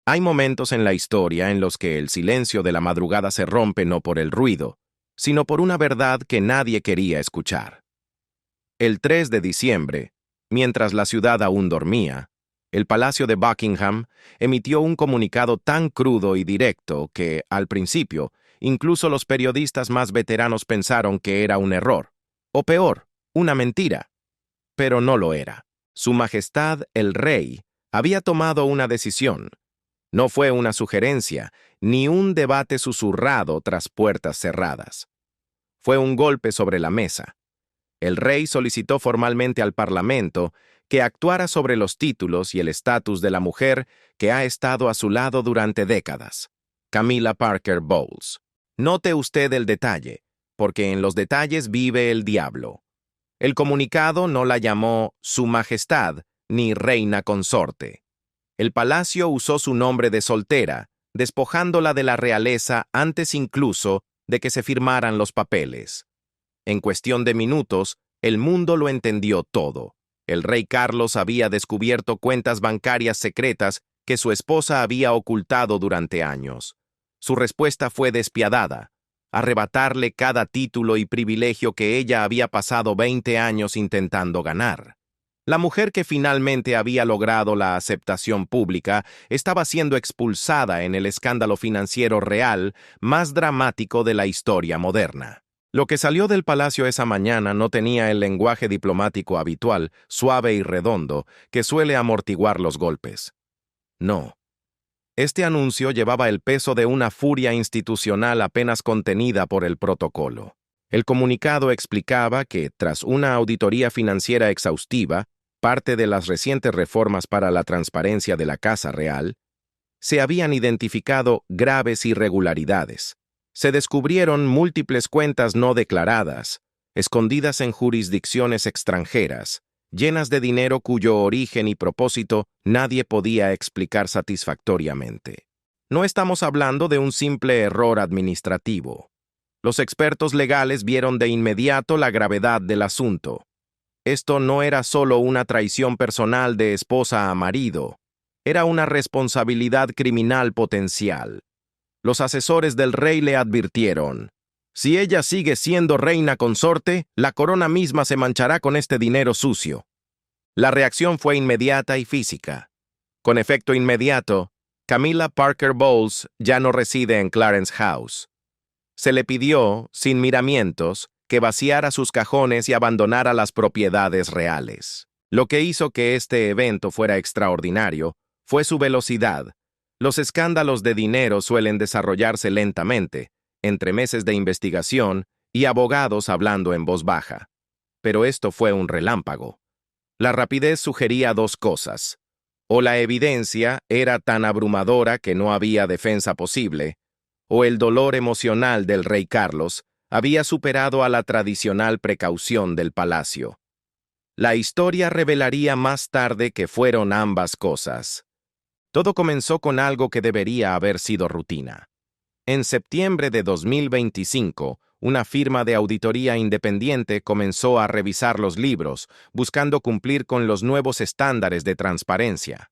Hay momentos en la historia en los que el silencio de la madrugada se rompe no por el ruido, sino por una verdad que nadie quería escuchar. El 3 de diciembre, mientras la ciudad aún dormía, el Palacio de Buckingham emitió un comunicado tan crudo y directo que, al principio, incluso los periodistas más veteranos pensaron que era un error, o peor, una mentira. Pero no lo era. Su Majestad el Rey había tomado una decisión. No fue una sugerencia, ni un debate susurrado tras puertas cerradas. Fue un golpe sobre la mesa. El rey solicitó formalmente al Parlamento que actuara sobre los títulos y el estatus de la mujer que ha estado a su lado durante décadas, Camilla Parker Bowles. Note usted el detalle, porque en los detalles vive el diablo. El comunicado no la llamó Su Majestad ni Reina Consorte. El palacio usó su nombre de soltera, despojándola de la realeza antes incluso de que se firmaran los papeles. En cuestión de minutos, el mundo lo entendió todo. El rey Carlos había descubierto cuentas bancarias secretas que su esposa había ocultado durante años. Su respuesta fue despiadada: arrebatarle cada título y privilegio que ella había pasado 20 años intentando ganar. La mujer que finalmente había logrado la aceptación pública estaba siendo expulsada en el escándalo financiero real más dramático de la historia moderna. Lo que salió del palacio esa mañana no tenía el lenguaje diplomático habitual, suave y redondo, que suele amortiguar los golpes. No. Este anuncio llevaba el peso de una furia institucional apenas contenida por el protocolo. El comunicado explicaba que, tras una auditoría financiera exhaustiva, parte de las recientes reformas para la transparencia de la Casa Real, se habían identificado graves irregularidades. Se descubrieron múltiples cuentas no declaradas, escondidas en jurisdicciones extranjeras, llenas de dinero cuyo origen y propósito nadie podía explicar satisfactoriamente. No estamos hablando de un simple error administrativo. Los expertos legales vieron de inmediato la gravedad del asunto. Esto no era solo una traición personal de esposa a marido, era una responsabilidad criminal potencial. Los asesores del rey le advirtieron: si ella sigue siendo reina consorte, la corona misma se manchará con este dinero sucio. La reacción fue inmediata y física. Con efecto inmediato, Camilla Parker Bowles ya no reside en Clarence House. Se le pidió, sin miramientos, que vaciara sus cajones y abandonara las propiedades reales. Lo que hizo que este evento fuera extraordinario fue su velocidad. Los escándalos de dinero suelen desarrollarse lentamente, entre meses de investigación y abogados hablando en voz baja. Pero esto fue un relámpago. La rapidez sugería dos cosas: o la evidencia era tan abrumadora que no había defensa posible, o el dolor emocional del rey Carlos había superado a la tradicional precaución del palacio. La historia revelaría más tarde que fueron ambas cosas. Todo comenzó con algo que debería haber sido rutina. En septiembre de 2025, una firma de auditoría independiente comenzó a revisar los libros, buscando cumplir con los nuevos estándares de transparencia.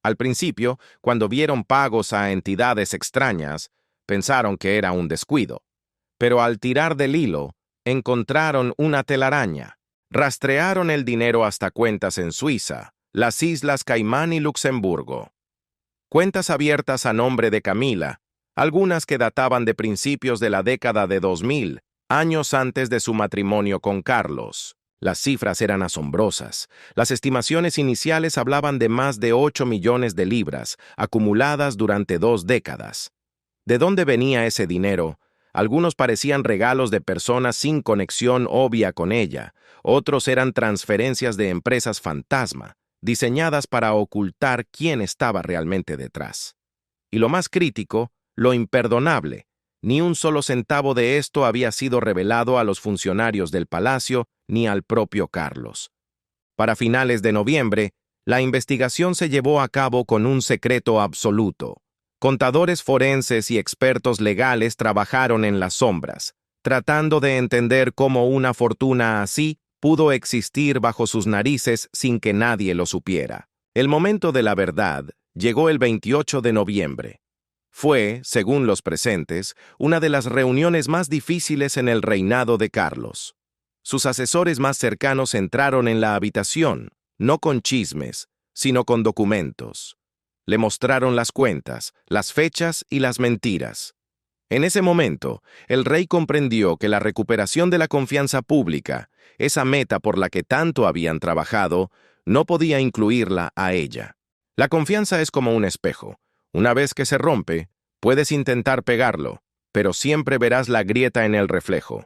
Al principio, cuando vieron pagos a entidades extrañas, pensaron que era un descuido. Pero al tirar del hilo, encontraron una telaraña. Rastrearon el dinero hasta cuentas en Suiza, las Islas Caimán y Luxemburgo. Cuentas abiertas a nombre de Camilla, algunas que databan de principios de la década de 2000, años antes de su matrimonio con Carlos. Las cifras eran asombrosas. Las estimaciones iniciales hablaban de más de 8 millones de libras, acumuladas durante 2 décadas. ¿De dónde venía ese dinero? Algunos parecían regalos de personas sin conexión obvia con ella, otros eran transferencias de empresas fantasma, diseñadas para ocultar quién estaba realmente detrás. Y lo más crítico, lo imperdonable: ni un solo centavo de esto había sido revelado a los funcionarios del palacio ni al propio Carlos. Para finales de noviembre, la investigación se llevó a cabo con un secreto absoluto. Contadores forenses y expertos legales trabajaron en las sombras, tratando de entender cómo una fortuna así pudo existir bajo sus narices sin que nadie lo supiera. El momento de la verdad llegó el 28 de noviembre. Fue, según los presentes, una de las reuniones más difíciles en el reinado de Carlos. Sus asesores más cercanos entraron en la habitación, no con chismes, sino con documentos. Le mostraron las cuentas, las fechas y las mentiras. En ese momento, el rey comprendió que la recuperación de la confianza pública, esa meta por la que tanto habían trabajado, no podía incluirla a ella. La confianza es como un espejo. Una vez que se rompe, puedes intentar pegarlo, pero siempre verás la grieta en el reflejo.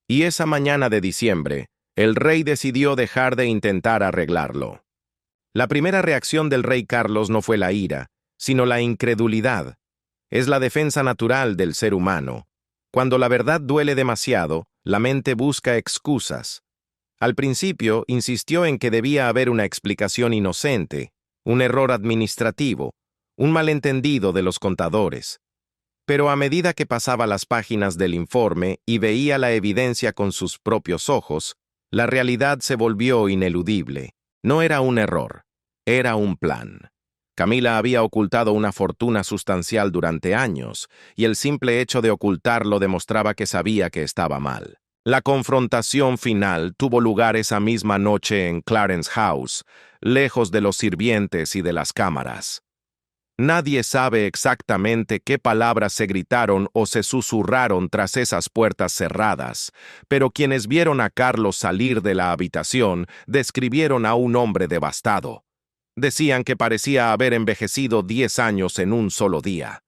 Y esa mañana de diciembre, el rey decidió dejar de intentar arreglarlo. La primera reacción del rey Carlos no fue la ira, sino la incredulidad. Es la defensa natural del ser humano. Cuando la verdad duele demasiado, la mente busca excusas. Al principio insistió en que debía haber una explicación inocente, un error administrativo, un malentendido de los contadores. Pero a medida que pasaba las páginas del informe y veía la evidencia con sus propios ojos, la realidad se volvió ineludible. No era un error, era un plan. Camila había ocultado una fortuna sustancial durante años, y el simple hecho de ocultarlo demostraba que sabía que estaba mal. La confrontación final tuvo lugar esa misma noche en Clarence House, lejos de los sirvientes y de las cámaras. Nadie sabe exactamente qué palabras se gritaron o se susurraron tras esas puertas cerradas, pero quienes vieron a Carlos salir de la habitación describieron a un hombre devastado. Decían que parecía haber envejecido 10 años en un solo día.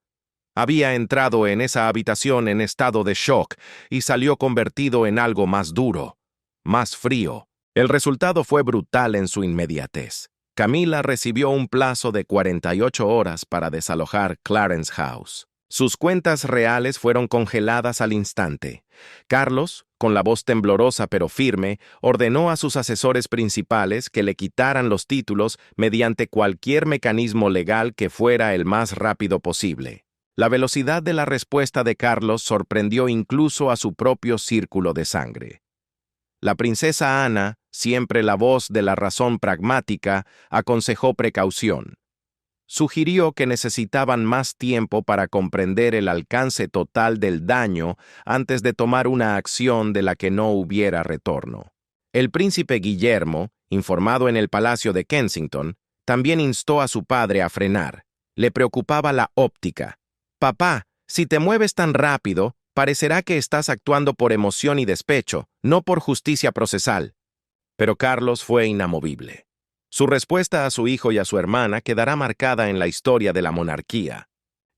Había entrado en esa habitación en estado de shock y salió convertido en algo más duro, más frío. El resultado fue brutal en su inmediatez. Camila recibió un plazo de 48 horas para desalojar Clarence House. Sus cuentas reales fueron congeladas al instante. Carlos, con la voz temblorosa pero firme, ordenó a sus asesores principales que le quitaran los títulos mediante cualquier mecanismo legal que fuera el más rápido posible. La velocidad de la respuesta de Carlos sorprendió incluso a su propio círculo de sangre. La princesa Ana, siempre la voz de la razón pragmática, aconsejó precaución. Sugirió que necesitaban más tiempo para comprender el alcance total del daño antes de tomar una acción de la que no hubiera retorno. El príncipe Guillermo, informado en el Palacio de Kensington, también instó a su padre a frenar. Le preocupaba la óptica. «Papá, si te mueves tan rápido, parecerá que estás actuando por emoción y despecho, no por justicia procesal». Pero Carlos fue inamovible. Su respuesta a su hijo y a su hermana quedará marcada en la historia de la monarquía.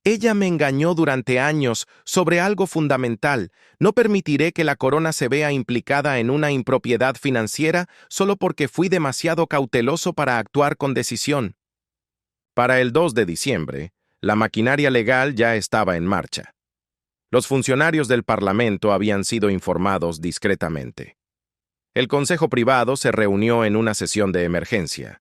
«Ella me engañó durante años sobre algo fundamental. No permitiré que la corona se vea implicada en una impropiedad financiera solo porque fui demasiado cauteloso para actuar con decisión». Para el 2 de diciembre, la maquinaria legal ya estaba en marcha. Los funcionarios del Parlamento habían sido informados discretamente. El Consejo Privado se reunió en una sesión de emergencia.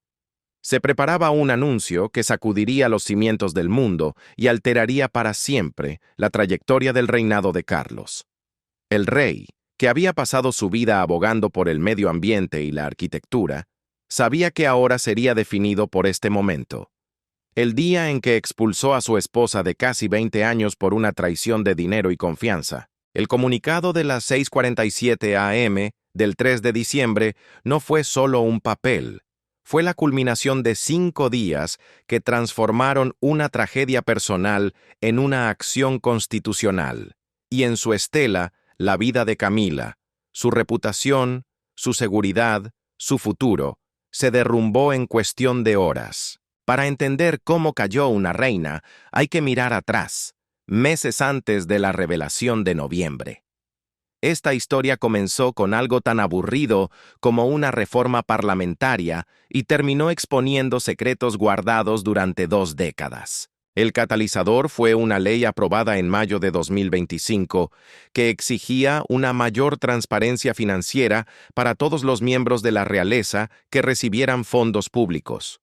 Se preparaba un anuncio que sacudiría los cimientos del mundo y alteraría para siempre la trayectoria del reinado de Carlos. El rey, que había pasado su vida abogando por el medio ambiente y la arquitectura, sabía que ahora sería definido por este momento. El día en que expulsó a su esposa de casi 20 años por una traición de dinero y confianza. El comunicado de las 6:47 a.m. del 3 de diciembre no fue solo un papel, fue la culminación de 5 días que transformaron una tragedia personal en una acción constitucional, y en su estela, la vida de Camila, su reputación, su seguridad, su futuro, se derrumbó en cuestión de horas. Para entender cómo cayó una reina, hay que mirar atrás, meses antes de la revelación de noviembre. Esta historia comenzó con algo tan aburrido como una reforma parlamentaria y terminó exponiendo secretos guardados durante 2 décadas. El catalizador fue una ley aprobada en mayo de 2025 que exigía una mayor transparencia financiera para todos los miembros de la realeza que recibieran fondos públicos.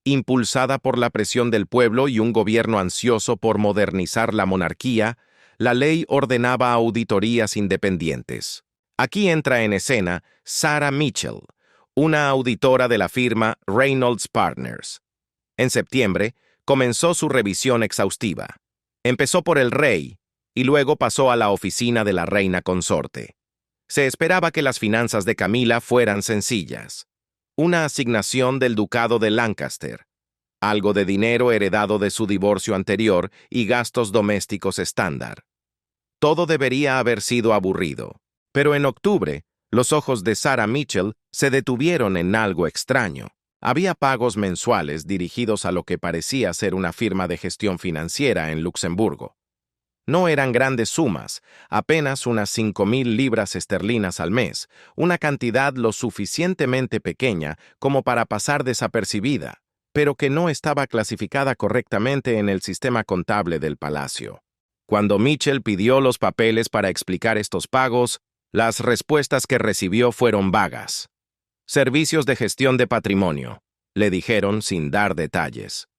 Impulsada por la presión del pueblo y un gobierno ansioso por modernizar la monarquía, la ley ordenaba auditorías independientes. Aquí entra en escena Sarah Mitchell, una auditora de la firma Reynolds Partners. En septiembre, Comenzó su revisión exhaustiva. Empezó por el rey y luego pasó a la oficina de la reina consorte. Se esperaba que las finanzas de Camila fueran sencillas. Una asignación del ducado de Lancaster, algo de dinero heredado de su divorcio anterior y gastos domésticos estándar. Todo debería haber sido aburrido. Pero en octubre, los ojos de Sarah Mitchell se detuvieron en algo extraño. Había pagos mensuales dirigidos a lo que parecía ser una firma de gestión financiera en Luxemburgo. No eran grandes sumas, apenas unas 5,000 libras esterlinas al mes, una cantidad lo suficientemente pequeña como para pasar desapercibida, pero que no estaba clasificada correctamente en el sistema contable del palacio. Cuando Mitchell pidió los papeles para explicar estos pagos, las respuestas que recibió fueron vagas. Servicios de gestión de patrimonio, le dijeron sin dar detalles.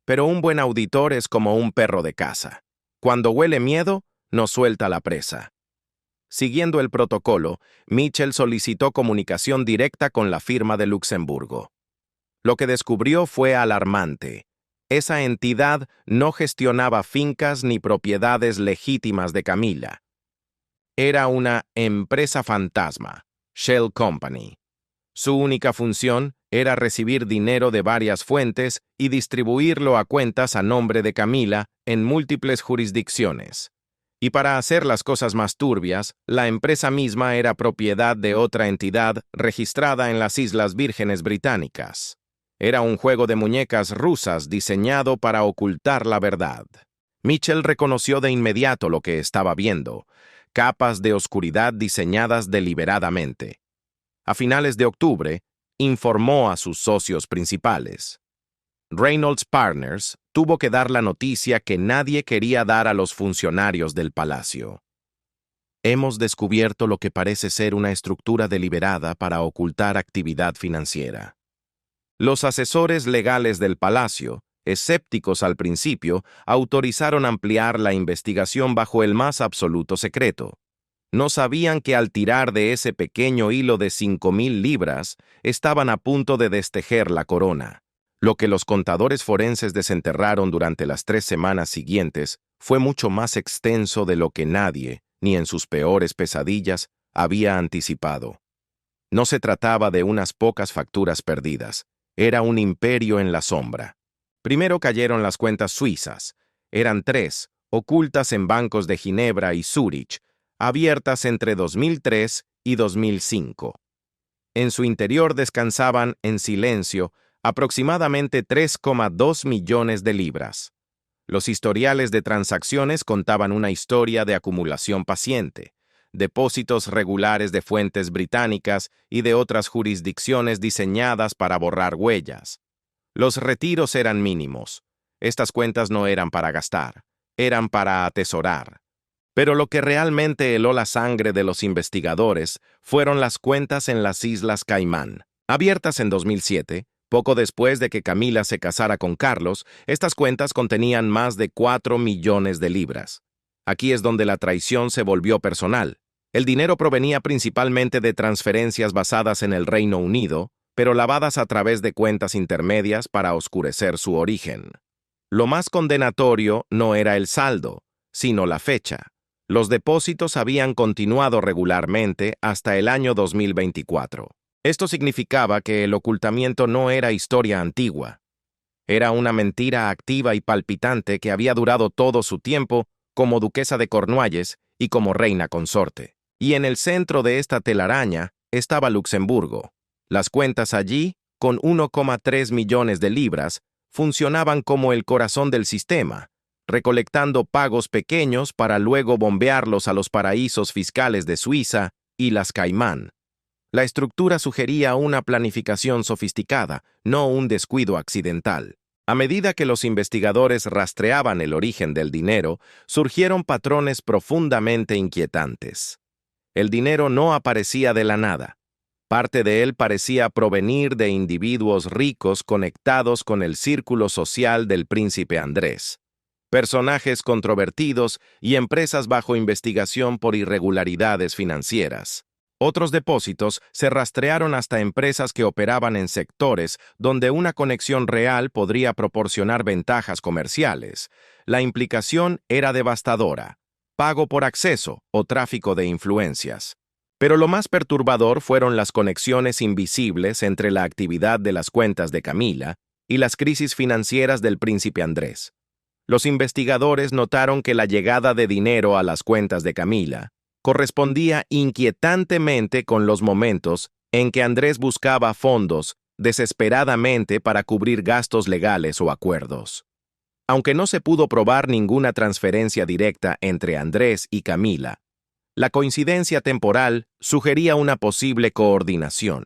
Pero un buen auditor es como un perro de caza. Cuando huele miedo, no suelta la presa. Siguiendo el protocolo, Mitchell solicitó comunicación directa con la firma de Luxemburgo. Lo que descubrió fue alarmante. Esa entidad no gestionaba fincas ni propiedades legítimas de Camila. Era una empresa fantasma, Shell Company. Su única función era recibir dinero de varias fuentes y distribuirlo a cuentas a nombre de Camila en múltiples jurisdicciones. Y para hacer las cosas más turbias, la empresa misma era propiedad de otra entidad registrada en las Islas Vírgenes Británicas. Era un juego de muñecas rusas diseñado para ocultar la verdad. Mitchell reconoció de inmediato lo que estaba viendo: capas de oscuridad diseñadas deliberadamente. A finales de octubre, informó a sus socios principales. Reynolds Partners tuvo que dar la noticia que nadie quería dar a los funcionarios del palacio. Hemos descubierto lo que parece ser una estructura deliberada para ocultar actividad financiera. Los asesores legales del palacio, escépticos al principio, autorizaron ampliar la investigación bajo el más absoluto secreto. No sabían que al tirar de ese pequeño hilo de 5,000 libras, estaban a punto de destejer la corona. Lo que los contadores forenses desenterraron durante las 3 semanas siguientes fue mucho más extenso de lo que nadie, ni en sus peores pesadillas, había anticipado. No se trataba de unas pocas facturas perdidas, era un imperio en la sombra. Primero cayeron las cuentas suizas. Eran 3, ocultas en bancos de Ginebra y Zúrich, abiertas entre 2003 y 2005. En su interior descansaban, en silencio, aproximadamente 3,2 millones de libras. Los historiales de transacciones contaban una historia de acumulación paciente, depósitos regulares de fuentes británicas y de otras jurisdicciones diseñadas para borrar huellas. Los retiros eran mínimos. Estas cuentas no eran para gastar, eran para atesorar. Pero lo que realmente heló la sangre de los investigadores fueron las cuentas en las Islas Caimán. Abiertas en 2007, poco después de que Camila se casara con Carlos, estas cuentas contenían más de 4 millones de libras. Aquí es donde la traición se volvió personal. El dinero provenía principalmente de transferencias basadas en el Reino Unido, pero lavadas a través de cuentas intermedias para oscurecer su origen. Lo más condenatorio no era el saldo, sino la fecha. Los depósitos habían continuado regularmente hasta el año 2024. Esto significaba que el ocultamiento no era historia antigua. Era una mentira activa y palpitante que había durado todo su tiempo como duquesa de Cornualles y como reina consorte. Y en el centro de esta telaraña estaba Luxemburgo. Las cuentas allí, con 1,3 millones de libras, funcionaban como el corazón del sistema, recolectando pagos pequeños para luego bombearlos a los paraísos fiscales de Suiza y las Caimán. La estructura sugería una planificación sofisticada, no un descuido accidental. A medida que los investigadores rastreaban el origen del dinero, surgieron patrones profundamente inquietantes. El dinero no aparecía de la nada. Parte de él parecía provenir de individuos ricos conectados con el círculo social del príncipe Andrés. Personajes controvertidos y empresas bajo investigación por irregularidades financieras. Otros depósitos se rastrearon hasta empresas que operaban en sectores donde una conexión real podría proporcionar ventajas comerciales. La implicación era devastadora: pago por acceso o tráfico de influencias. Pero lo más perturbador fueron las conexiones invisibles entre la actividad de las cuentas de Camila y las crisis financieras del príncipe Andrés. Los investigadores notaron que la llegada de dinero a las cuentas de Camila correspondía inquietantemente con los momentos en que Andrés buscaba fondos desesperadamente para cubrir gastos legales o acuerdos. Aunque no se pudo probar ninguna transferencia directa entre Andrés y Camila, la coincidencia temporal sugería una posible coordinación,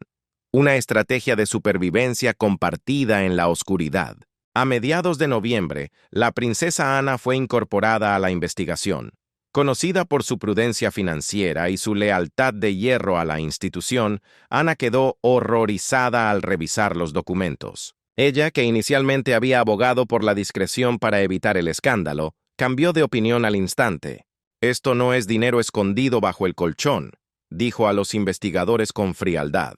una estrategia de supervivencia compartida en la oscuridad. A mediados de noviembre, la princesa Ana fue incorporada a la investigación. Conocida por su prudencia financiera y su lealtad de hierro a la institución, Ana quedó horrorizada al revisar los documentos. Ella, que inicialmente había abogado por la discreción para evitar el escándalo, cambió de opinión al instante. «Esto no es dinero escondido bajo el colchón», dijo a los investigadores con frialdad.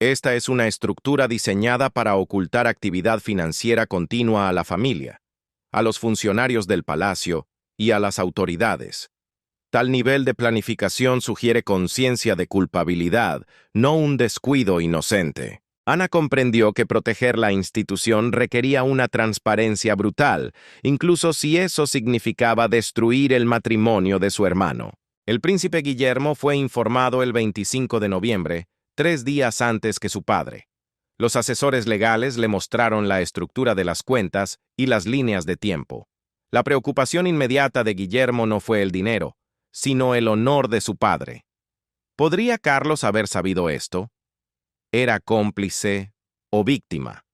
«Esta es una estructura diseñada para ocultar actividad financiera continua a la familia, a los funcionarios del palacio y a las autoridades. Tal nivel de planificación sugiere conciencia de culpabilidad, no un descuido inocente». Ana comprendió que proteger la institución requería una transparencia brutal, incluso si eso significaba destruir el matrimonio de su hermano. El príncipe Guillermo fue informado el 25 de noviembre, 3 días antes que su padre. Los asesores legales le mostraron la estructura de las cuentas y las líneas de tiempo. La preocupación inmediata de Guillermo no fue el dinero, sino el honor de su padre. ¿Podría Carlos haber sabido esto? ¿Era cómplice o víctima?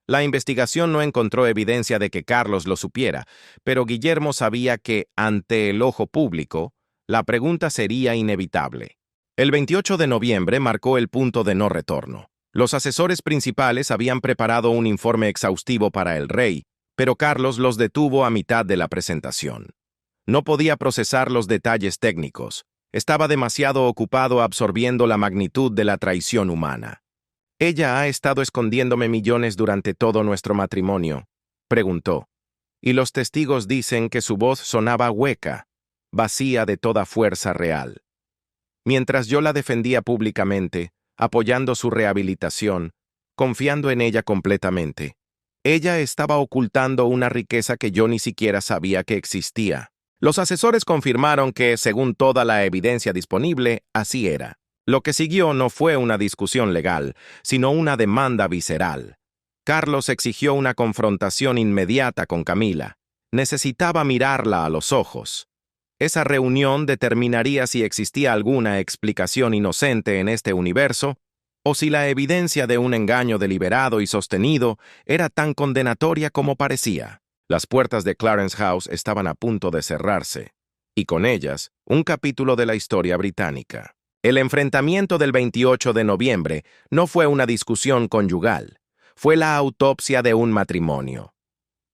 La investigación no encontró evidencia de que Carlos lo supiera, pero Guillermo sabía que, ante el ojo público, la pregunta sería inevitable. El 28 de noviembre marcó el punto de no retorno. Los asesores principales habían preparado un informe exhaustivo para el rey, pero Carlos los detuvo a mitad de la presentación. No podía procesar los detalles técnicos. Estaba demasiado ocupado absorbiendo la magnitud de la traición humana. «¿Ella ha estado escondiéndome millones durante todo nuestro matrimonio?», preguntó. Y los testigos dicen que su voz sonaba hueca, vacía de toda fuerza real. Mientras yo la defendía públicamente, apoyando su rehabilitación, confiando en ella completamente, ella estaba ocultando una riqueza que yo ni siquiera sabía que existía. Los asesores confirmaron que, según toda la evidencia disponible, así era. Lo que siguió no fue una discusión legal, sino una demanda visceral. Carlos exigió una confrontación inmediata con Camila. Necesitaba mirarla a los ojos. Esa reunión determinaría si existía alguna explicación inocente en este universo, o si la evidencia de un engaño deliberado y sostenido era tan condenatoria como parecía. Las puertas de Clarence House estaban a punto de cerrarse, y con ellas, un capítulo de la historia británica. El enfrentamiento del 28 de noviembre no fue una discusión conyugal, fue la autopsia de un matrimonio.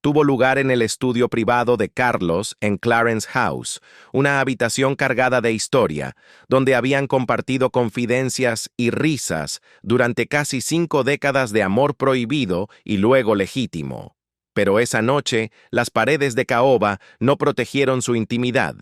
Tuvo lugar en el estudio privado de Carlos en Clarence House, una habitación cargada de historia, donde habían compartido confidencias y risas durante casi 5 décadas de amor prohibido y luego legítimo. Pero esa noche, las paredes de caoba no protegieron su intimidad.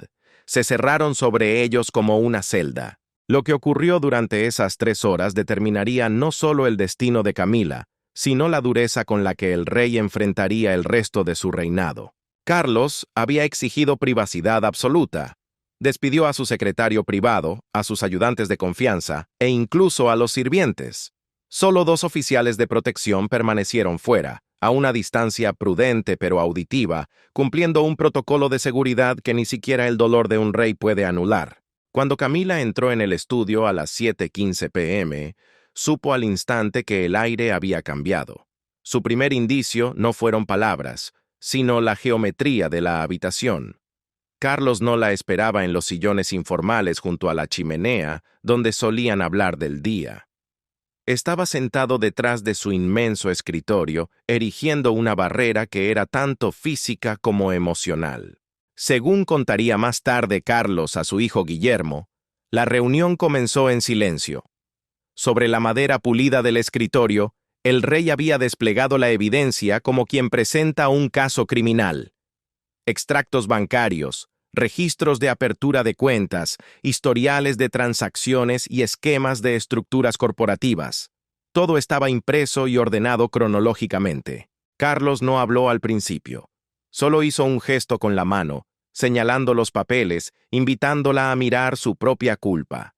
Se cerraron sobre ellos como una celda. Lo que ocurrió durante esas 3 horas determinaría no solo el destino de Camila, sino la dureza con la que el rey enfrentaría el resto de su reinado. Carlos había exigido privacidad absoluta. Despidió a su secretario privado, a sus ayudantes de confianza e incluso a los sirvientes. Solo 2 oficiales de protección permanecieron fuera, a una distancia prudente pero auditiva, cumpliendo un protocolo de seguridad que ni siquiera el dolor de un rey puede anular. Cuando Camila entró en el estudio a las 7:15 p.m., supo al instante que el aire había cambiado. Su primer indicio no fueron palabras, sino la geometría de la habitación. Carlos no la esperaba en los sillones informales junto a la chimenea, donde solían hablar del día. Estaba sentado detrás de su inmenso escritorio, erigiendo una barrera que era tanto física como emocional. Según contaría más tarde Carlos a su hijo Guillermo, La reunión comenzó en silencio. Sobre la madera pulida del escritorio, el rey había desplegado la evidencia como quien presenta un caso criminal. Extractos bancarios, registros de apertura de cuentas, historiales de transacciones y esquemas de estructuras corporativas. Todo estaba impreso y ordenado cronológicamente. Carlos no habló al principio. Solo hizo un gesto con la mano, señalando los papeles, invitándola a mirar su propia culpa.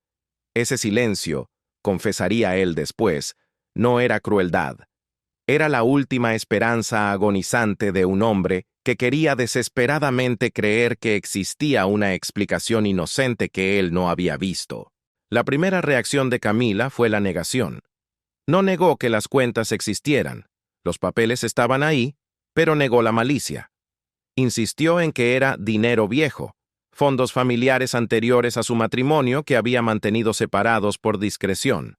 Ese silencio, confesaría él después, no era crueldad. Era la última esperanza agonizante de un hombre que quería desesperadamente creer que existía una explicación inocente que él no había visto. La primera reacción de Camila fue la negación. No negó que las cuentas existieran. Los papeles estaban ahí, pero negó la malicia. Insistió en que era dinero viejo, fondos familiares anteriores a su matrimonio que había mantenido separados por discreción.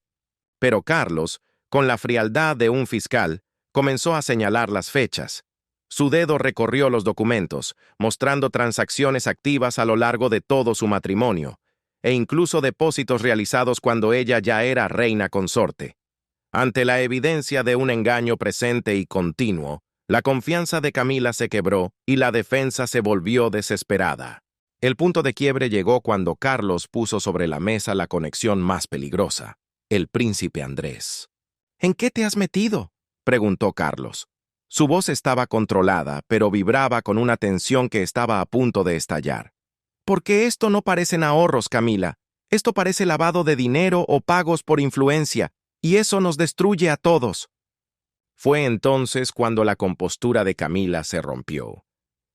Pero Carlos, con la frialdad de un fiscal, comenzó a señalar las fechas. Su dedo recorrió los documentos, mostrando transacciones activas a lo largo de todo su matrimonio, e incluso depósitos realizados cuando ella ya era reina consorte. Ante la evidencia de un engaño presente y continuo, la confianza de Camila se quebró y la defensa se volvió desesperada. El punto de quiebre llegó cuando Carlos puso sobre la mesa la conexión más peligrosa: el príncipe Andrés. ¿En qué te has metido?, preguntó Carlos. Su voz estaba controlada, pero vibraba con una tensión que estaba a punto de estallar. Porque esto no parecen ahorros, Camila. Esto parece lavado de dinero o pagos por influencia, y eso nos destruye a todos. Fue entonces cuando la compostura de Camila se rompió.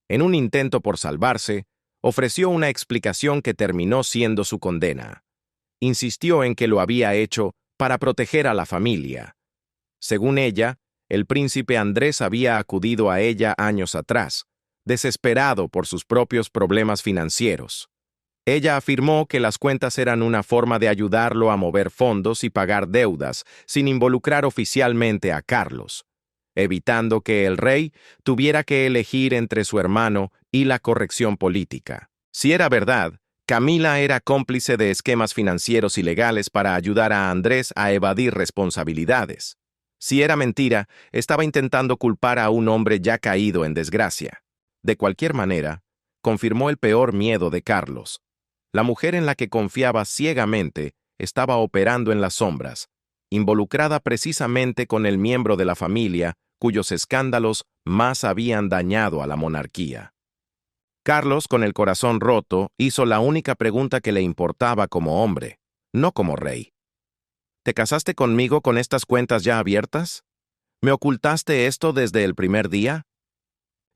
En un intento por salvarse, ofreció una explicación que terminó siendo su condena. Insistió en que lo había hecho para proteger a la familia. Según ella, el príncipe Andrés había acudido a ella años atrás, desesperado por sus propios problemas financieros. Ella afirmó que las cuentas eran una forma de ayudarlo a mover fondos y pagar deudas sin involucrar oficialmente a Carlos, evitando que el rey tuviera que elegir entre su hermano y la corrección política. Si era verdad, Camila era cómplice de esquemas financieros ilegales para ayudar a Andrés a evadir responsabilidades. Si era mentira, estaba intentando culpar a un hombre ya caído en desgracia. De cualquier manera, confirmó el peor miedo de Carlos. La mujer en la que confiaba ciegamente estaba operando en las sombras, involucrada precisamente con el miembro de la familia cuyos escándalos más habían dañado a la monarquía. Carlos, con el corazón roto, hizo la única pregunta que le importaba como hombre, no como rey. ¿Te casaste conmigo con estas cuentas ya abiertas? ¿Me ocultaste esto desde el primer día?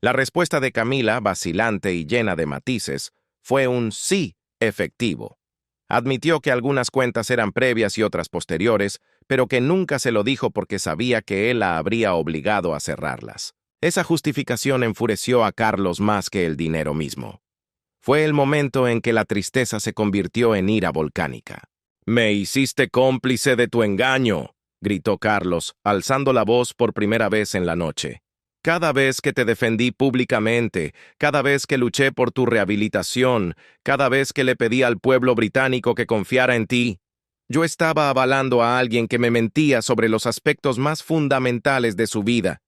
La respuesta de Camila, vacilante y llena de matices, fue un sí efectivo. Admitió que algunas cuentas eran previas y otras posteriores, pero que nunca se lo dijo porque sabía que él la habría obligado a cerrarlas. Esa justificación enfureció a Carlos más que el dinero mismo. Fue el momento en que la tristeza se convirtió en ira volcánica. «Me hiciste cómplice de tu engaño», gritó Carlos, alzando la voz por primera vez en la noche. «Cada vez que te defendí públicamente, cada vez que luché por tu rehabilitación, cada vez que le pedí al pueblo británico que confiara en ti, yo estaba avalando a alguien que me mentía sobre los aspectos más fundamentales de su vida.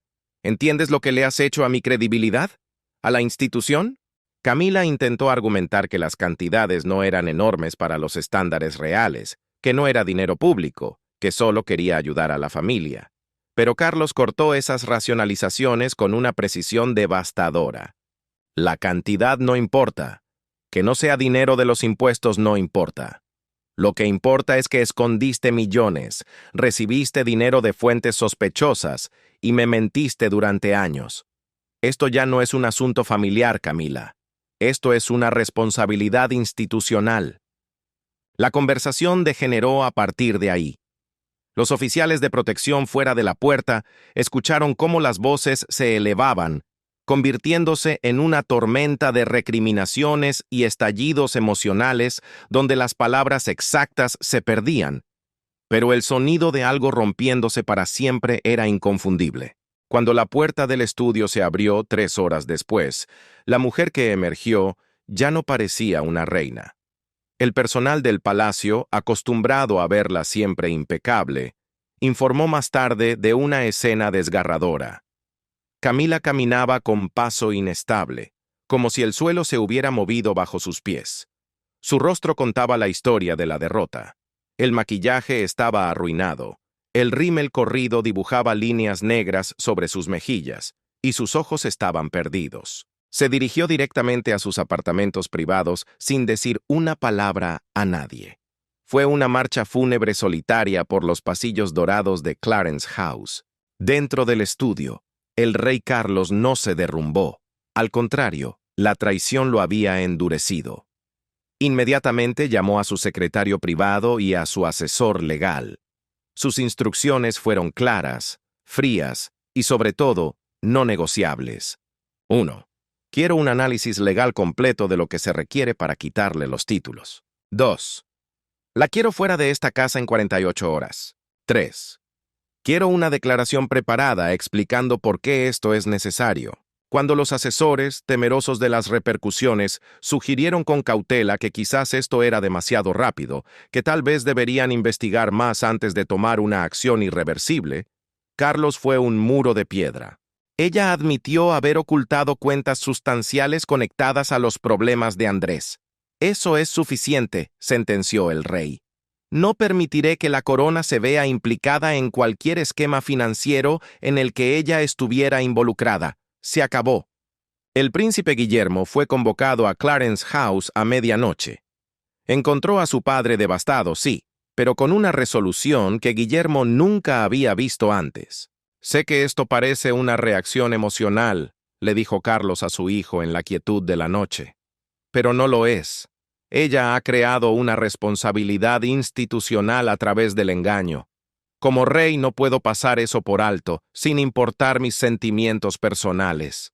¿Entiendes lo que le has hecho a mi credibilidad? ¿A la institución?» Camila intentó argumentar que las cantidades no eran enormes para los estándares reales, que no era dinero público, que solo quería ayudar a la familia. Pero Carlos cortó esas racionalizaciones con una precisión devastadora. La cantidad no importa. Que no sea dinero de los impuestos no importa. Lo que importa es que escondiste millones, recibiste dinero de fuentes sospechosas y me mentiste durante años. Esto ya no es un asunto familiar, Camila. Esto es una responsabilidad institucional. La conversación degeneró a partir de ahí. Los oficiales de protección fuera de la puerta escucharon cómo las voces se elevaban, convirtiéndose en una tormenta de recriminaciones y estallidos emocionales donde las palabras exactas se perdían, pero el sonido de algo rompiéndose para siempre era inconfundible. Cuando la puerta del estudio se abrió 3 horas después, la mujer que emergió ya no parecía una reina. El personal del palacio, acostumbrado a verla siempre impecable, informó más tarde de una escena desgarradora. Camila caminaba con paso inestable, como si el suelo se hubiera movido bajo sus pies. Su rostro contaba la historia de la derrota. El maquillaje estaba arruinado. El rímel corrido dibujaba líneas negras sobre sus mejillas, y sus ojos estaban perdidos. Se dirigió directamente a sus apartamentos privados sin decir una palabra a nadie. Fue una marcha fúnebre solitaria por los pasillos dorados de Clarence House. Dentro del estudio, el rey Carlos no se derrumbó. Al contrario, la traición lo había endurecido. Inmediatamente llamó a su secretario privado y a su asesor legal. Sus instrucciones fueron claras, frías y, sobre todo, no negociables. 1. Quiero un análisis legal completo de lo que se requiere para quitarle los títulos. 2. La quiero fuera de esta casa en 48 horas. 3. Quiero una declaración preparada explicando por qué esto es necesario. Cuando los asesores, temerosos de las repercusiones, sugirieron con cautela que quizás esto era demasiado rápido, que tal vez deberían investigar más antes de tomar una acción irreversible, Carlos fue un muro de piedra. Ella admitió haber ocultado cuentas sustanciales conectadas a los problemas de Andrés. Eso es suficiente, sentenció el rey. No permitiré que la corona se vea implicada en cualquier esquema financiero en el que ella estuviera involucrada. Se acabó. El príncipe Guillermo fue convocado a Clarence House a medianoche. Encontró a su padre devastado, sí, pero con una resolución que Guillermo nunca había visto antes. Sé que esto parece una reacción emocional, le dijo Carlos a su hijo en la quietud de la noche. Pero no lo es. Ella ha creado una responsabilidad institucional a través del engaño. Como rey no puedo pasar eso por alto, sin importar mis sentimientos personales.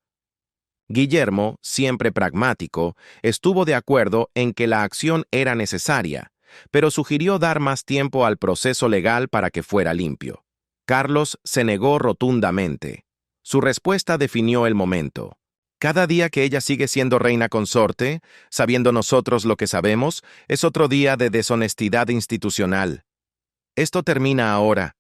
Guillermo, siempre pragmático, estuvo de acuerdo en que la acción era necesaria, pero sugirió dar más tiempo al proceso legal para que fuera limpio. Carlos se negó rotundamente. Su respuesta definió el momento. Cada día que ella sigue siendo reina consorte, sabiendo nosotros lo que sabemos, es otro día de deshonestidad institucional. Esto termina ahora.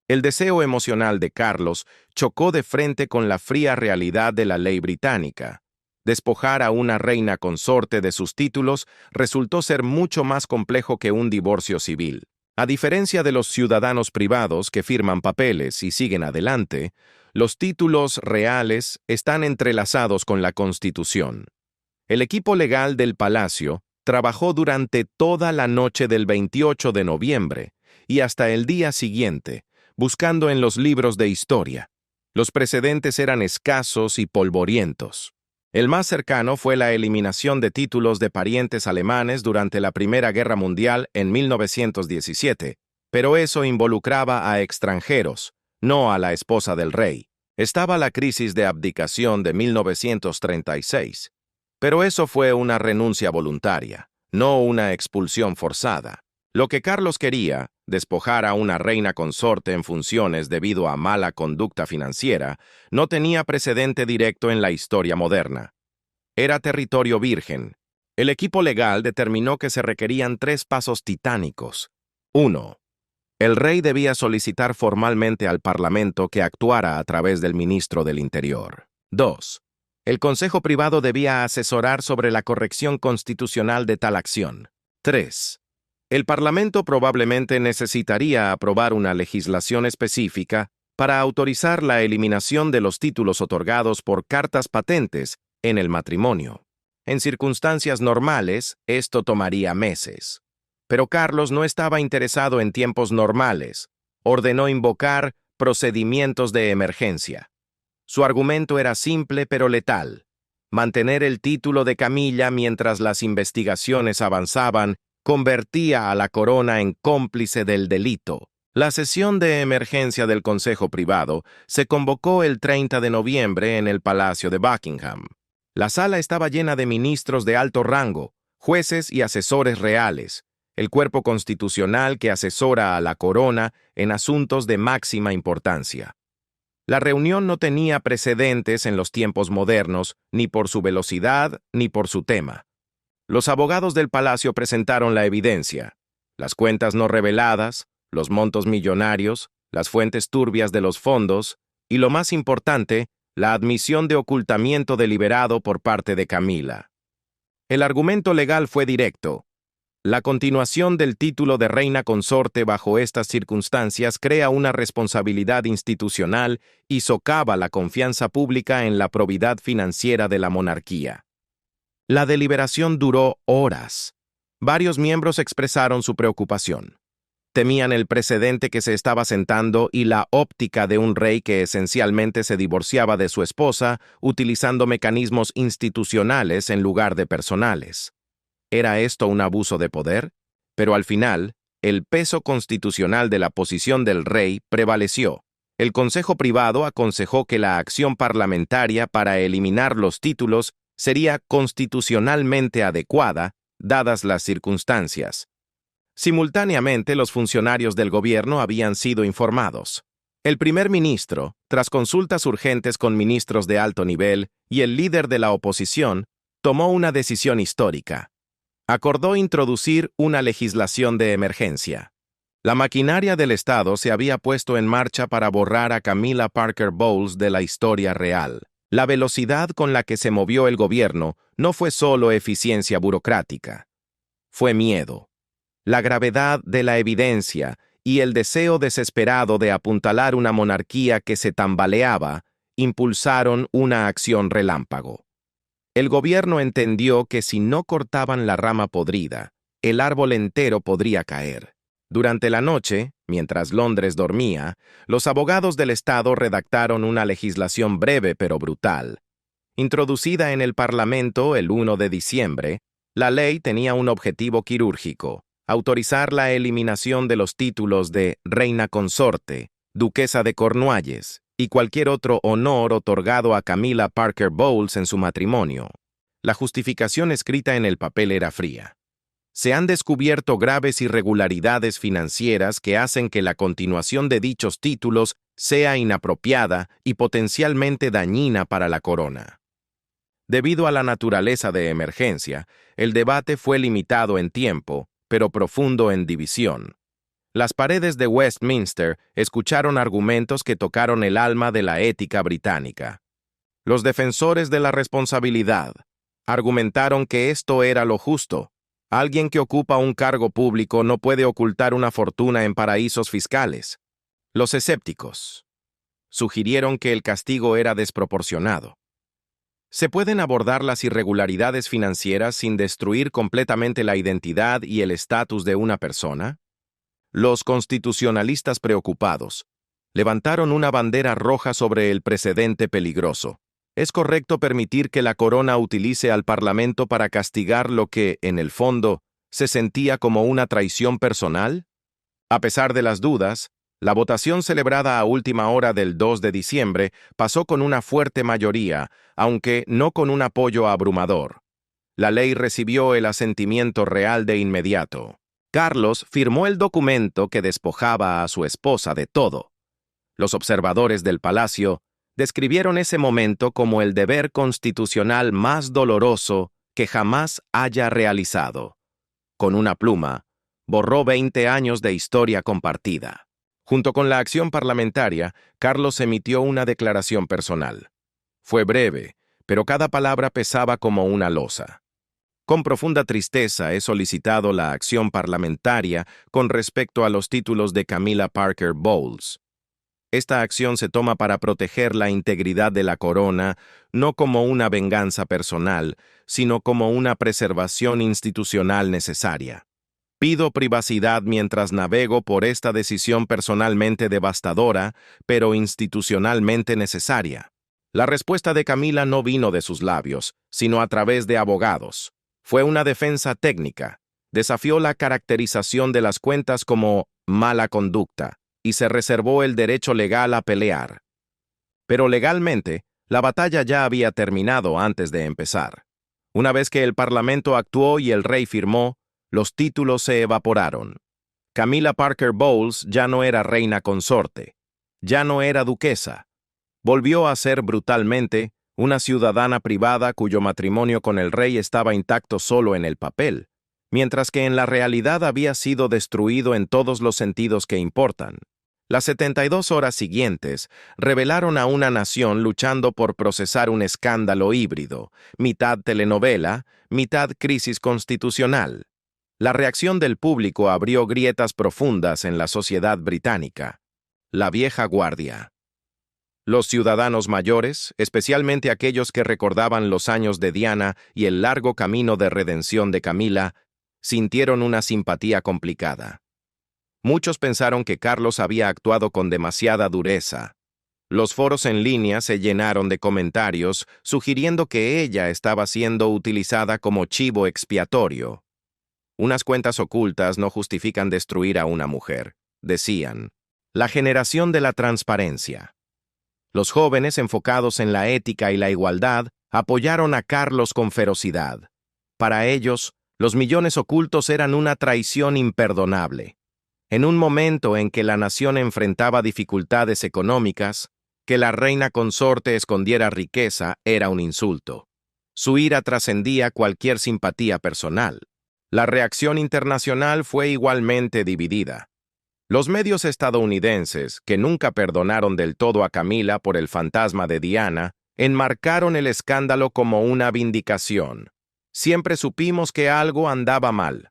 El deseo emocional de Carlos chocó de frente con la fría realidad de la ley británica. Despojar a una reina consorte de sus títulos resultó ser mucho más complejo que un divorcio civil. A diferencia de los ciudadanos privados que firman papeles y siguen adelante, los títulos reales están entrelazados con la Constitución. El equipo legal del Palacio trabajó durante toda la noche del 28 de noviembre y hasta el día siguiente, buscando en los libros de historia. Los precedentes eran escasos y polvorientos. El más cercano fue la eliminación de títulos de parientes alemanes durante la Primera Guerra Mundial en 1917, pero eso involucraba a extranjeros, no a la esposa del rey. Estaba la crisis de abdicación de 1936, pero eso fue una renuncia voluntaria, no una expulsión forzada. Lo que Carlos quería, despojar a una reina consorte en funciones debido a mala conducta financiera, no tenía precedente directo en la historia moderna. Era territorio virgen. El equipo legal determinó que se requerían 3 pasos titánicos. 1. El rey debía solicitar formalmente al Parlamento que actuara a través del ministro del Interior. 2. El Consejo Privado debía asesorar sobre la corrección constitucional de tal acción. 3. El Parlamento probablemente necesitaría aprobar una legislación específica para autorizar la eliminación de los títulos otorgados por cartas patentes en el matrimonio. En circunstancias normales, esto tomaría meses. Pero Carlos no estaba interesado en tiempos normales. Ordenó invocar procedimientos de emergencia. Su argumento era simple pero letal: mantener el título de Camilla mientras las investigaciones avanzaban convertía a la corona en cómplice del delito. La sesión de emergencia del Consejo Privado se convocó el 30 de noviembre en el Palacio de Buckingham. La sala estaba llena de ministros de alto rango, jueces y asesores reales, el cuerpo constitucional que asesora a la corona en asuntos de máxima importancia. La reunión no tenía precedentes en los tiempos modernos, ni por su velocidad ni por su tema. Los abogados del palacio presentaron la evidencia: las cuentas no reveladas, los montos millonarios, las fuentes turbias de los fondos y, lo más importante, la admisión de ocultamiento deliberado por parte de Camila. El argumento legal fue directo. La continuación del título de reina consorte bajo estas circunstancias crea una responsabilidad institucional y socava la confianza pública en la probidad financiera de la monarquía. La deliberación duró horas. Varios miembros expresaron su preocupación. Temían el precedente que se estaba sentando y la óptica de un rey que esencialmente se divorciaba de su esposa utilizando mecanismos institucionales en lugar de personales. ¿Era esto un abuso de poder? Pero al final, el peso constitucional de la posición del rey prevaleció. El Consejo Privado aconsejó que la acción parlamentaria para eliminar los títulos sería constitucionalmente adecuada, dadas las circunstancias. Simultáneamente, los funcionarios del gobierno habían sido informados. El primer ministro, tras consultas urgentes con ministros de alto nivel y el líder de la oposición, tomó una decisión histórica. Acordó introducir una legislación de emergencia. La maquinaria del Estado se había puesto en marcha para borrar a Camilla Parker Bowles de la historia real. La velocidad con la que se movió el gobierno no fue solo eficiencia burocrática. Fue miedo. La gravedad de la evidencia y el deseo desesperado de apuntalar una monarquía que se tambaleaba impulsaron una acción relámpago. El gobierno entendió que si no cortaban la rama podrida, el árbol entero podría caer. Durante la noche, mientras Londres dormía, los abogados del Estado redactaron una legislación breve pero brutal. Introducida en el Parlamento el 1 de diciembre, la ley tenía un objetivo quirúrgico: autorizar la eliminación de los títulos de reina consorte, duquesa de Cornualles y cualquier otro honor otorgado a Camilla Parker Bowles en su matrimonio. La justificación escrita en el papel era fría. Se han descubierto graves irregularidades financieras que hacen que la continuación de dichos títulos sea inapropiada y potencialmente dañina para la corona. Debido a la naturaleza de emergencia, el debate fue limitado en tiempo, pero profundo en división. Las paredes de Westminster escucharon argumentos que tocaron el alma de la ética británica. Los defensores de la responsabilidad argumentaron que esto era lo justo. Alguien que ocupa un cargo público no puede ocultar una fortuna en paraísos fiscales. Los escépticos sugirieron que el castigo era desproporcionado. ¿Se pueden abordar las irregularidades financieras sin destruir completamente la identidad y el estatus de una persona? Los constitucionalistas preocupados levantaron una bandera roja sobre el precedente peligroso. ¿Es correcto permitir que la corona utilice al Parlamento para castigar lo que, en el fondo, se sentía como una traición personal? A pesar de las dudas, la votación celebrada a última hora del 2 de diciembre pasó con una fuerte mayoría, aunque no con un apoyo abrumador. La ley recibió el asentimiento real de inmediato. Carlos firmó el documento que despojaba a su esposa de todo. Los observadores del palacio describieron ese momento como el deber constitucional más doloroso que jamás haya realizado. Con una pluma, borró 20 años de historia compartida. Junto con la acción parlamentaria, Carlos emitió una declaración personal. Fue breve, pero cada palabra pesaba como una losa. Con profunda tristeza he solicitado la acción parlamentaria con respecto a los títulos de Camilla Parker Bowles. Esta acción se toma para proteger la integridad de la corona, no como una venganza personal, sino como una preservación institucional necesaria. Pido privacidad mientras navego por esta decisión personalmente devastadora, pero institucionalmente necesaria. La respuesta de Camila no vino de sus labios, sino a través de abogados. Fue una defensa técnica. Desafió la caracterización de las cuentas como mala conducta y se reservó el derecho legal a pelear. Pero legalmente, la batalla ya había terminado antes de empezar. Una vez que el Parlamento actuó y el rey firmó, los títulos se evaporaron. Camilla Parker Bowles ya no era reina consorte, ya no era duquesa. Volvió a ser brutalmente una ciudadana privada cuyo matrimonio con el rey estaba intacto solo en el papel, mientras que en la realidad había sido destruido en todos los sentidos que importan. Las 72 horas siguientes revelaron a una nación luchando por procesar un escándalo híbrido, mitad telenovela, mitad crisis constitucional. La reacción del público abrió grietas profundas en la sociedad británica. La vieja guardia. Los ciudadanos mayores, especialmente aquellos que recordaban los años de Diana y el largo camino de redención de Camila, sintieron una simpatía complicada. Muchos pensaron que Carlos había actuado con demasiada dureza. Los foros en línea se llenaron de comentarios sugiriendo que ella estaba siendo utilizada como chivo expiatorio. Unas cuentas ocultas no justifican destruir a una mujer, decían. La generación de la transparencia. Los jóvenes enfocados en la ética y la igualdad apoyaron a Carlos con ferocidad. Para ellos, los millones ocultos eran una traición imperdonable. En un momento en que la nación enfrentaba dificultades económicas, que la reina consorte escondiera riqueza era un insulto. Su ira trascendía cualquier simpatía personal. La reacción internacional fue igualmente dividida. Los medios estadounidenses, que nunca perdonaron del todo a Camila por el fantasma de Diana, enmarcaron el escándalo como una vindicación. Siempre supimos que algo andaba mal.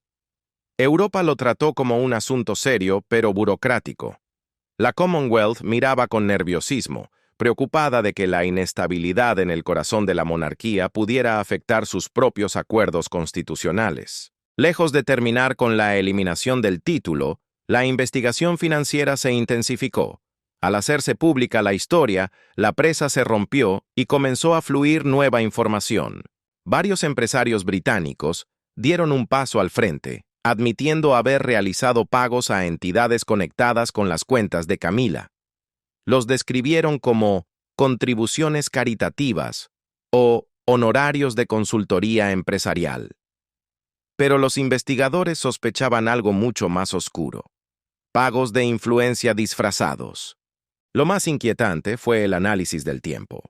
Europa lo trató como un asunto serio, pero burocrático. La Commonwealth miraba con nerviosismo, preocupada de que la inestabilidad en el corazón de la monarquía pudiera afectar sus propios acuerdos constitucionales. Lejos de terminar con la eliminación del título, la investigación financiera se intensificó. Al hacerse pública la historia, la presa se rompió y comenzó a fluir nueva información. Varios empresarios británicos dieron un paso al frente, admitiendo haber realizado pagos a entidades conectadas con las cuentas de Camila. Los describieron como contribuciones caritativas o honorarios de consultoría empresarial. Pero los investigadores sospechaban algo mucho más oscuro. Pagos de influencia disfrazados. Lo más inquietante fue el análisis del tiempo.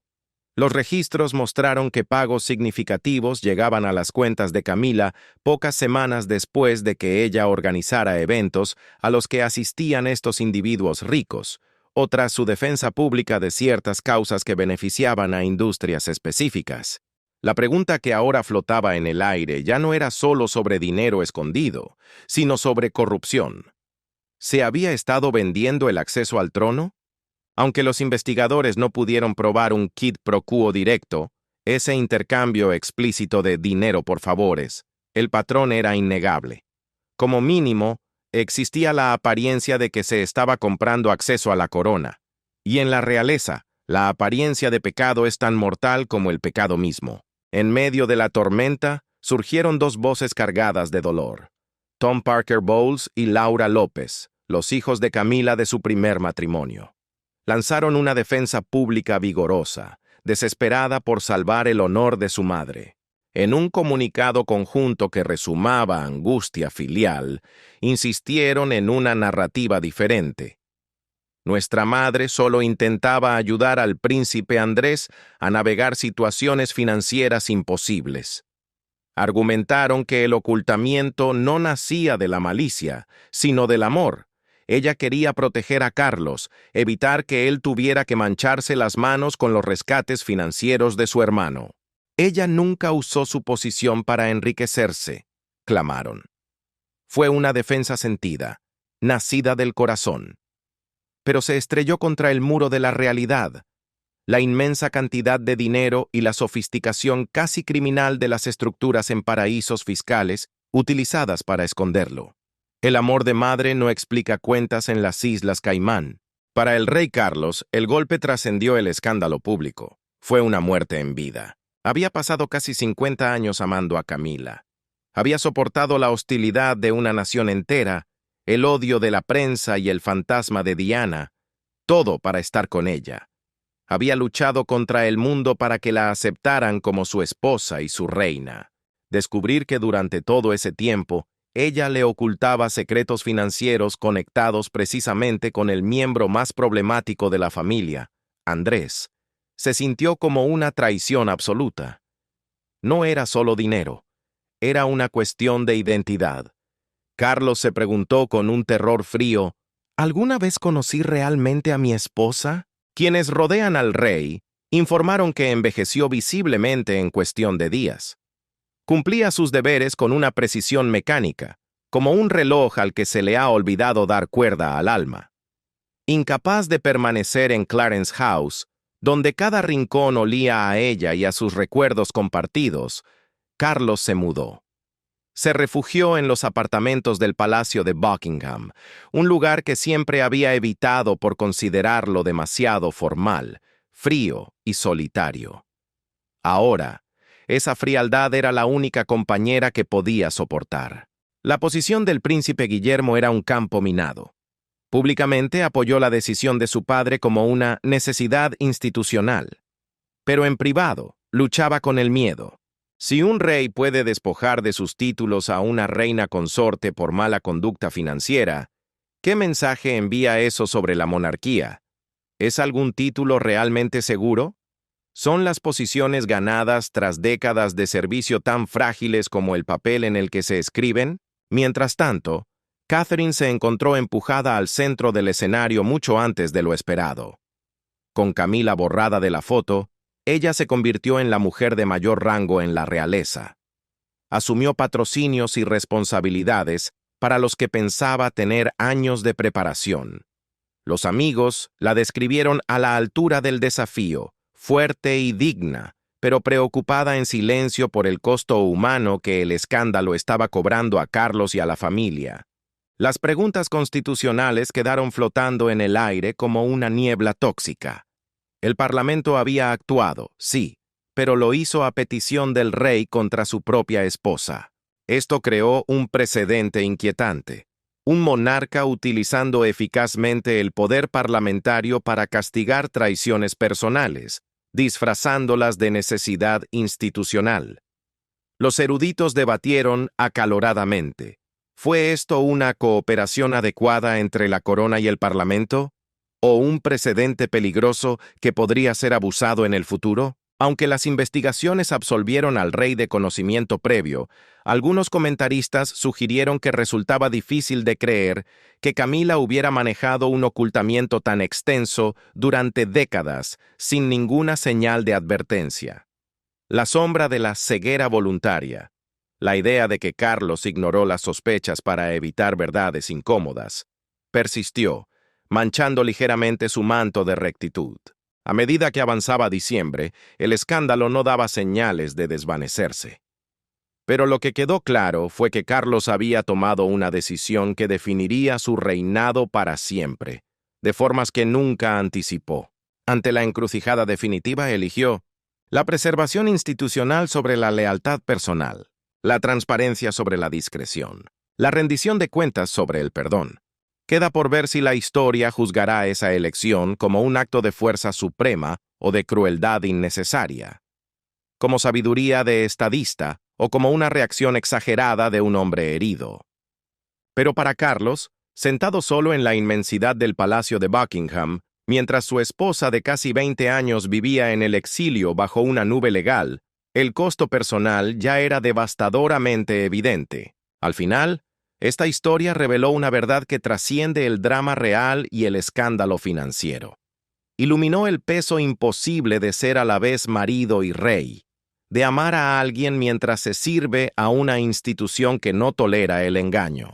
Los registros mostraron que pagos significativos llegaban a las cuentas de Camila pocas semanas después de que ella organizara eventos a los que asistían estos individuos ricos, o tras su defensa pública de ciertas causas que beneficiaban a industrias específicas. La pregunta que ahora flotaba en el aire ya no era solo sobre dinero escondido, sino sobre corrupción. ¿Se había estado vendiendo el acceso al trono? Aunque los investigadores no pudieron probar un quid pro quo directo, ese intercambio explícito de dinero por favores, el patrón era innegable. Como mínimo, existía la apariencia de que se estaba comprando acceso a la corona. Y en la realeza, la apariencia de pecado es tan mortal como el pecado mismo. En medio de la tormenta, surgieron dos voces cargadas de dolor. Tom Parker Bowles y Laura López, los hijos de Camila de su primer matrimonio. Lanzaron una defensa pública vigorosa, desesperada por salvar el honor de su madre. En un comunicado conjunto que resumaba angustia filial, insistieron en una narrativa diferente. Nuestra madre solo intentaba ayudar al príncipe Andrés a navegar situaciones financieras imposibles. Argumentaron que el ocultamiento no nacía de la malicia, sino del amor. Ella quería proteger a Carlos, evitar que él tuviera que mancharse las manos con los rescates financieros de su hermano. Ella nunca usó su posición para enriquecerse, clamaron. Fue una defensa sentida, nacida del corazón. Pero se estrelló contra el muro de la realidad, la inmensa cantidad de dinero y la sofisticación casi criminal de las estructuras en paraísos fiscales utilizadas para esconderlo. El amor de madre no explica cuentas en las Islas Caimán. Para el rey Carlos, el golpe trascendió el escándalo público. Fue una muerte en vida. Había pasado casi 50 años amando a Camila. Había soportado la hostilidad de una nación entera, el odio de la prensa y el fantasma de Diana, todo para estar con ella. Había luchado contra el mundo para que la aceptaran como su esposa y su reina. Descubrir que durante todo ese tiempo, ella le ocultaba secretos financieros conectados precisamente con el miembro más problemático de la familia, Andrés, se sintió como una traición absoluta. No era solo dinero, era una cuestión de identidad. Carlos se preguntó con un terror frío, ¿alguna vez conocí realmente a mi esposa? Quienes rodean al rey informaron que envejeció visiblemente en cuestión de días. Cumplía sus deberes con una precisión mecánica, como un reloj al que se le ha olvidado dar cuerda al alma. Incapaz de permanecer en Clarence House, donde cada rincón olía a ella y a sus recuerdos compartidos, Carlos se mudó. Se refugió en los apartamentos del Palacio de Buckingham, un lugar que siempre había evitado por considerarlo demasiado formal, frío y solitario. Ahora, esa frialdad era la única compañera que podía soportar. La posición del príncipe Guillermo era un campo minado. Públicamente apoyó la decisión de su padre como una necesidad institucional, pero en privado luchaba con el miedo. Si un rey puede despojar de sus títulos a una reina consorte por mala conducta financiera, ¿qué mensaje envía eso sobre la monarquía? ¿Es algún título realmente seguro? ¿Son las posiciones ganadas tras décadas de servicio tan frágiles como el papel en el que se escriben? Mientras tanto, Catherine se encontró empujada al centro del escenario mucho antes de lo esperado. Con Camila borrada de la foto, ella se convirtió en la mujer de mayor rango en la realeza. Asumió patrocinios y responsabilidades para los que pensaba tener años de preparación. Los amigos la describieron a la altura del desafío, fuerte y digna, pero preocupada en silencio por el costo humano que el escándalo estaba cobrando a Carlos y a la familia. Las preguntas constitucionales quedaron flotando en el aire como una niebla tóxica. El Parlamento había actuado, sí, pero lo hizo a petición del rey contra su propia esposa. Esto creó un precedente inquietante. Un monarca utilizando eficazmente el poder parlamentario para castigar traiciones personales, disfrazándolas de necesidad institucional. Los eruditos debatieron acaloradamente. ¿Fue esto una cooperación adecuada entre la corona y el Parlamento? ¿O un precedente peligroso que podría ser abusado en el futuro? Aunque las investigaciones absolvieron al rey de conocimiento previo, algunos comentaristas sugirieron que resultaba difícil de creer que Camila hubiera manejado un ocultamiento tan extenso durante décadas sin ninguna señal de advertencia. La sombra de la ceguera voluntaria, la idea de que Carlos ignoró las sospechas para evitar verdades incómodas, persistió, manchando ligeramente su manto de rectitud. A medida que avanzaba diciembre, el escándalo no daba señales de desvanecerse. Pero lo que quedó claro fue que Carlos había tomado una decisión que definiría su reinado para siempre, de formas que nunca anticipó. Ante la encrucijada definitiva eligió la preservación institucional sobre la lealtad personal, la transparencia sobre la discreción, la rendición de cuentas sobre el perdón. Queda por ver si la historia juzgará esa elección como un acto de fuerza suprema o de crueldad innecesaria, como sabiduría de estadista o como una reacción exagerada de un hombre herido. Pero para Carlos, sentado solo en la inmensidad del Palacio de Buckingham, mientras su esposa de casi 20 años vivía en el exilio bajo una nube legal, el costo personal ya era devastadoramente evidente. Al final, esta historia reveló una verdad que trasciende el drama real y el escándalo financiero. Iluminó el peso imposible de ser a la vez marido y rey, de amar a alguien mientras se sirve a una institución que no tolera el engaño.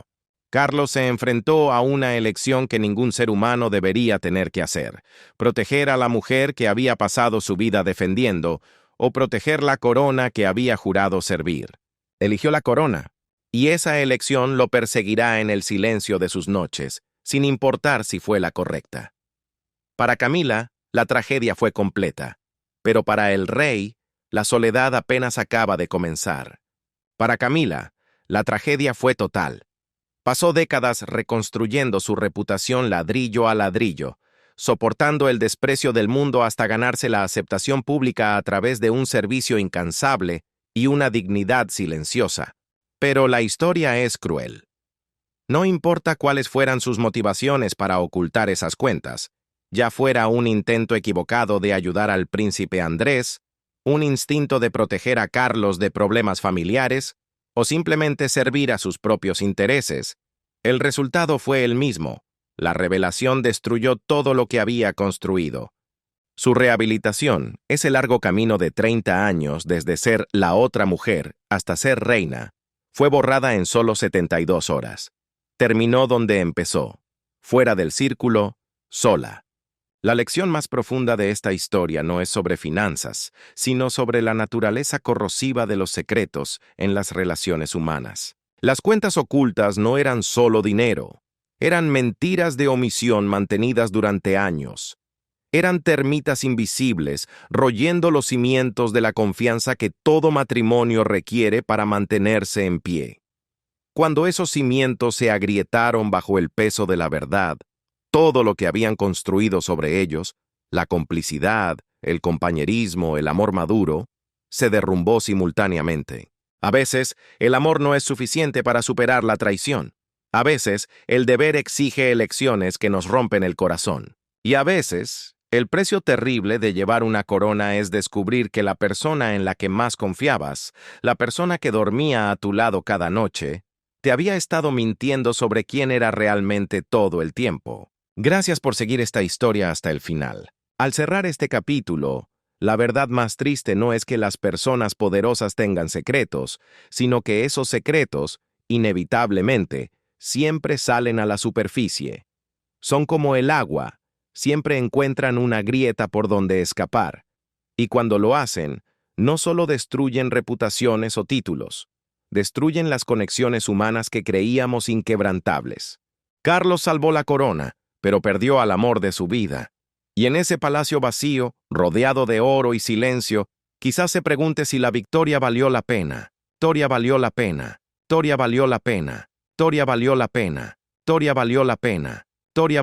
Carlos se enfrentó a una elección que ningún ser humano debería tener que hacer: proteger a la mujer que había pasado su vida defendiendo o proteger la corona que había jurado servir. Eligió la corona, y esa elección lo perseguirá en el silencio de sus noches, sin importar si fue la correcta. Para Camila, la tragedia fue completa, pero para el rey, la soledad apenas acaba de comenzar. Para Camila, la tragedia fue total. Pasó décadas reconstruyendo su reputación ladrillo a ladrillo, soportando el desprecio del mundo hasta ganarse la aceptación pública a través de un servicio incansable y una dignidad silenciosa. Pero la historia es cruel. No importa cuáles fueran sus motivaciones para ocultar esas cuentas, ya fuera un intento equivocado de ayudar al príncipe Andrés, un instinto de proteger a Carlos de problemas familiares, o simplemente servir a sus propios intereses, el resultado fue el mismo. La revelación destruyó todo lo que había construido. Su rehabilitación, ese largo camino de 30 años desde ser la otra mujer hasta ser reina, fue borrada en solo 72 horas. Terminó donde empezó, fuera del círculo, sola. La lección más profunda de esta historia no es sobre finanzas, sino sobre la naturaleza corrosiva de los secretos en las relaciones humanas. Las cuentas ocultas no eran solo dinero, eran mentiras de omisión mantenidas durante años. Eran termitas invisibles, royendo los cimientos de la confianza que todo matrimonio requiere para mantenerse en pie. Cuando esos cimientos se agrietaron bajo el peso de la verdad, todo lo que habían construido sobre ellos, la complicidad, el compañerismo, el amor maduro, se derrumbó simultáneamente. A veces, el amor no es suficiente para superar la traición. A veces, el deber exige elecciones que nos rompen el corazón. Y a veces, el precio terrible de llevar una corona es descubrir que la persona en la que más confiabas, la persona que dormía a tu lado cada noche, te había estado mintiendo sobre quién era realmente todo el tiempo. Gracias por seguir esta historia hasta el final. Al cerrar este capítulo, la verdad más triste no es que las personas poderosas tengan secretos, sino que esos secretos, inevitablemente, siempre salen a la superficie. Son como el agua, siempre encuentran una grieta por donde escapar. Y cuando lo hacen, no solo destruyen reputaciones o títulos, destruyen las conexiones humanas que creíamos inquebrantables. Carlos salvó la corona, pero perdió al amor de su vida. Y en ese palacio vacío, rodeado de oro y silencio, quizás se pregunte si la victoria valió la pena. Victoria valió la pena. Victoria valió la pena. Victoria valió la pena. Victoria valió la pena. Victoria valió